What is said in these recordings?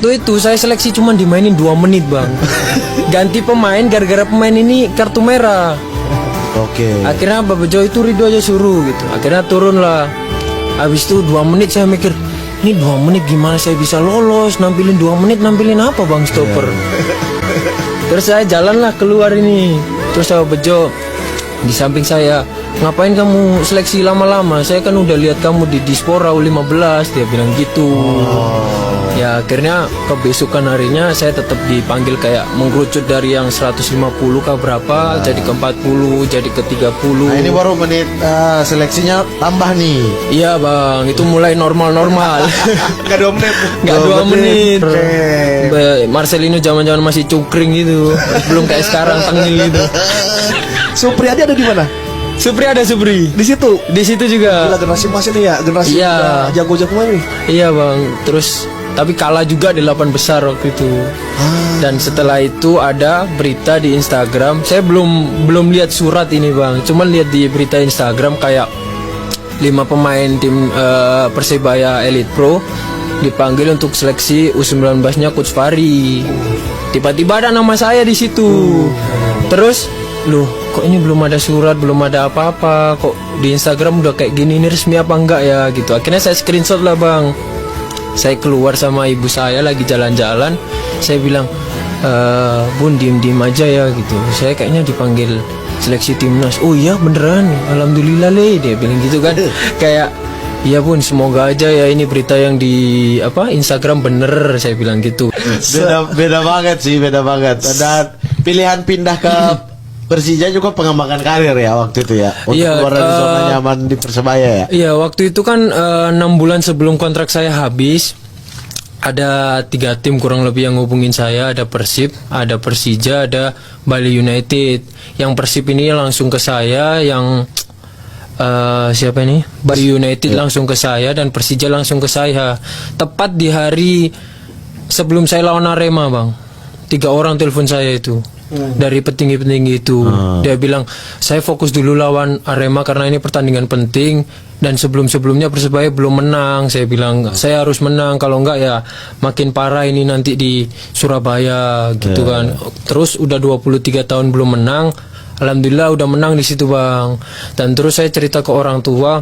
waktu itu saya seleksi cuma dimainin 2 menit bang. Ganti pemain gara-gara pemain ini kartu merah. Oke. Akhirnya Bapak Jo itu Ridho aja suruh gitu. Akhirnya turun lah. Habis itu 2 menit saya mikir, ini 2 menit gimana saya bisa lolos? Nampilin 2 menit, nampilin apa bang stopper? Terus saya jalan lah keluar ini. Terus Bapak Bejo di samping saya, ngapain kamu seleksi lama-lama? Saya kan udah lihat kamu di Dispora U15. Dia bilang gitu. Ya akhirnya kebesokan harinya saya tetap dipanggil kayak mengerucut dari yang 150 ke berapa jadi ke 40, jadi ke 30. Nah ini baru menit seleksinya tambah nih. Iya bang, itu mulai normal-normal. Gak 2 menit. Gak 2 menit. Oke. Marcelino zaman-zaman masih cukring gitu. Belum kayak sekarang tengil gitu. Supriyadi ada di mana? Supri ada Supri. Di situ. Di situ juga. Gila, generasi emas ini ya, generasi Iya. udah jago-jago main nih. Iya bang. Terus tapi kalah juga di 8 besar waktu itu. Dan setelah itu ada berita di Instagram. Saya belum lihat surat ini bang. Cuman lihat di berita Instagram kayak 5 pemain tim Persebaya Elite Pro dipanggil untuk seleksi U19-nya Coach Fahri. Tiba-tiba ada nama saya di situ. Terus, loh, kok ini belum ada surat, belum ada apa-apa. Kok di Instagram udah kayak gini, ini resmi apa enggak ya gitu. Akhirnya saya screenshot lah bang. Saya keluar sama ibu saya lagi jalan-jalan. Saya bilang, Bun diem-diem aja ya gitu. Saya kayaknya dipanggil seleksi timnas. Oh iya beneran, alhamdulillah le. Dia bilang gitu kan. Kayak, iya Bun, semoga aja ya ini berita yang di Instagram bener. Saya bilang gitu. Beda banget sih, beda banget. Dan pilihan pindah ke Persija juga pengembangan karir ya waktu itu ya. Untuk Iya, keluar dari zona nyaman di Persebaya ya. Iya, waktu itu kan 6 bulan sebelum kontrak saya habis, ada 3 tim kurang lebih yang hubungin saya. Ada Persib, ada Persija, ada Bali United. Yang Persib ini langsung ke saya, yang siapa ini? Bali United langsung ke saya, dan Persija langsung ke saya. Tepat di hari sebelum saya lawan Arema bang, 3 orang telepon saya itu. Dari petinggi-petinggi itu. Dia bilang, saya fokus dulu lawan Arema karena ini pertandingan penting, dan sebelum-sebelumnya Persebaya belum menang. Saya bilang, saya harus menang, kalau enggak ya makin parah ini nanti di Surabaya gitu kan. Terus udah 23 tahun belum menang. Alhamdulillah udah menang di situ bang. Dan terus saya cerita ke orang tua,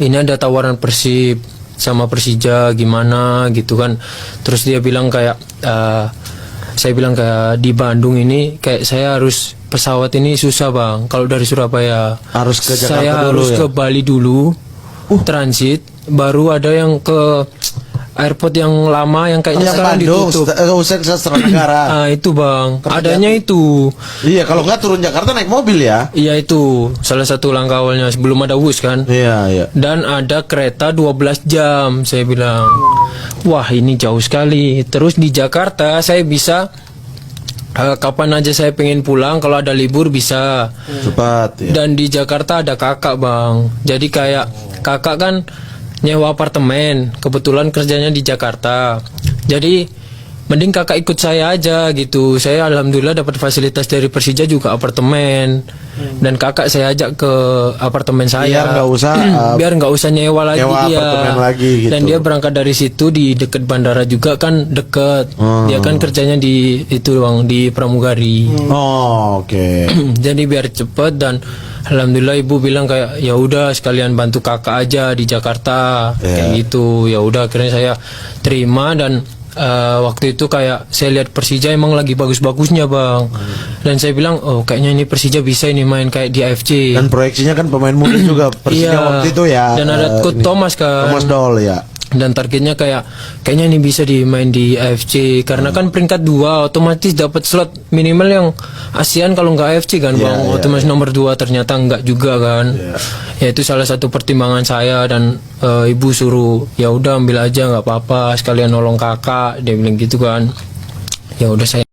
ini ada tawaran Persib sama Persija gimana gitu kan. Terus dia bilang kayak, saya bilang kayak di Bandung ini kayak saya harus pesawat ini susah bang. Kalau dari Surabaya Harus ke Jakarta saya dulu harus ya? ke Bali dulu, transit, baru ada yang ke airport yang lama yang kayaknya sekarang ditutup. Usai Sastra Negara. Ah itu bang, adanya itu. Iya, kalau nggak turun Jakarta naik mobil ya. Iya itu salah satu langkah awalnya sebelum ada WUS kan. Iya, iya. Dan ada kereta 12 jam. Saya bilang, wah ini jauh sekali. Terus di Jakarta saya bisa kapan aja saya pengen pulang, kalau ada libur bisa. Cepat ya. Dan di Jakarta ada kakak bang. Jadi kayak kakak kan nyewa apartemen, kebetulan kerjanya di Jakarta. Jadi mending kakak ikut saya aja gitu. Saya alhamdulillah dapat fasilitas dari Persija juga apartemen. Dan kakak saya ajak ke apartemen saya. Biar nggak usah biar nggak usah nyewa lagi dia. apartemen lagi gitu. Dan dia berangkat dari situ, di dekat bandara juga kan deket. Dia kan kerjanya di itu bang, di Pramugari. Oh, oke. Jadi biar cepet, dan alhamdulillah ibu bilang kayak ya udah sekalian bantu kakak aja di Jakarta kayak gitu. Ya udah akhirnya saya terima. Dan waktu itu kayak saya lihat Persija emang lagi bagus-bagusnya bang. Dan saya bilang, oh kayaknya ini Persija bisa ini main kayak di AFC. Dan proyeksinya kan pemain muda juga Persija waktu itu ya. Dan ada Coach Thomas kan. Thomas Doll ya. Dan targetnya kayaknya ini bisa dimain di AFC karena kan peringkat 2 otomatis dapat slot minimal yang ASEAN kalau nggak AFC kan bang. Otomatis nomor 2 ternyata nggak juga kan. Ya itu salah satu pertimbangan saya. Dan ibu suruh ya udah ambil aja nggak apa-apa sekalian nolong kakak, dia bilang gitu kan. Ya udah saya